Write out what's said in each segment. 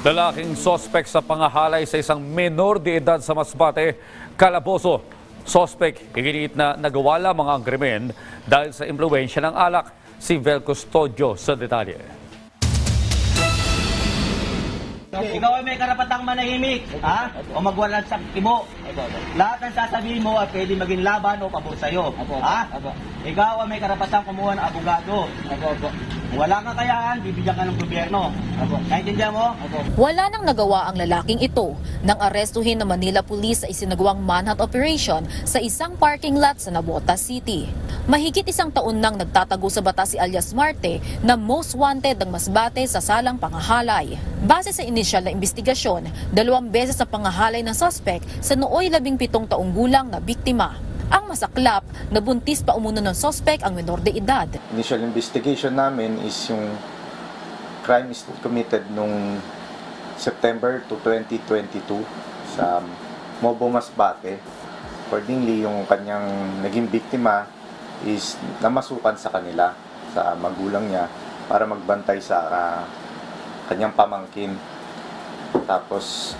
Lalaking sospek sa pangahalay sa isang menor de edad sa Masbate, Calabozo. Sospek, iginiit na nagawa lamang ang krimen dahil sa impluwensya ng alak. Si Vel Custodio sa detalye. Ikaw ay may karapatang manahimik, ha? O magwalan sa tibo. Lahat ng sasabihin mo ay pwede maging laban o pabor sa'yo, ha? Ikaw ay may karapatang kumuha ng abogado. Kung wala kang kayaan, bibigyan ka ng gobyerno. Naintindihan mo? Wala nang nagawa ang lalaking ito nang arestuhin ng Manila Police sa isinagawang manhunt operation sa isang parking lot sa Navotas City. Mahigit isang taon nang nagtatago sa bata si alias Marte na most wanted ng Masbate sa salang pangahalay. Base sa inisyal na investigasyon, 2 beses na pangahalay ng suspect sa nooy 17 taong gulang na biktima. Ang masaklap, nabuntis pa umuno ng suspect ang menor de edad. Initial investigation namin is yung crime is committed nung September to 2022 sa Mobo Masbate. Accordingly, yung kanyang naging biktima is namasukan sa kanila, sa magulang niya, para magbantay sa kanyang pamangkin. Tapos,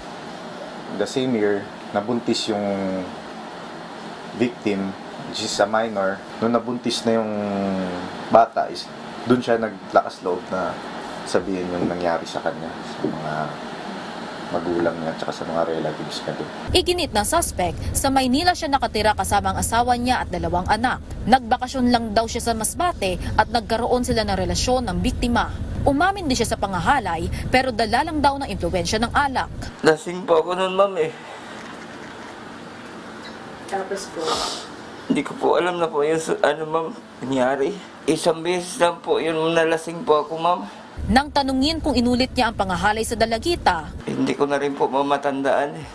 the same year, nabuntis yung victim, which is a minor. Nung nabuntis na yung bata, is doon siya naglakas loob na sabihin yung nangyari sa kanya, sa mga magulang niya at sa mga relatives niya doon. Iginit na suspect, sa Maynila siya nakatira kasama ang asawa niya at 2 anak. Nagbakasyon lang daw siya sa Masbate at nagkaroon sila ng relasyon ng biktima. Umamin din siya sa pangahalay pero dala lang daw ng impluwensya ng alak. Lasing po ako noon, ma'am eh. Tapos po, Hindi ko po alam na po yung ma'am, nangyari. Isang beses lang po yun nalasing po ako, ma'am. Nang tanungin kung inulit niya ang pangahalay sa dalagita, Hindi ko na rin po mamatandaan eh.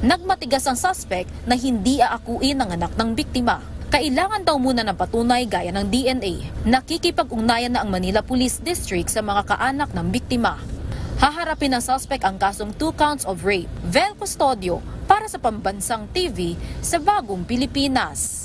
nagmatigas ang suspect na hindi aakuin ang anak ng biktima. Kailangan daw muna ng patunay gaya ng DNA. Nakikipag-ugnayan na ang Manila Police District sa mga kaanak ng biktima. Haharapin ng suspect ang kasong 2 counts of rape. Vel Custodio para sa Pambansang TV sa Bagong Pilipinas.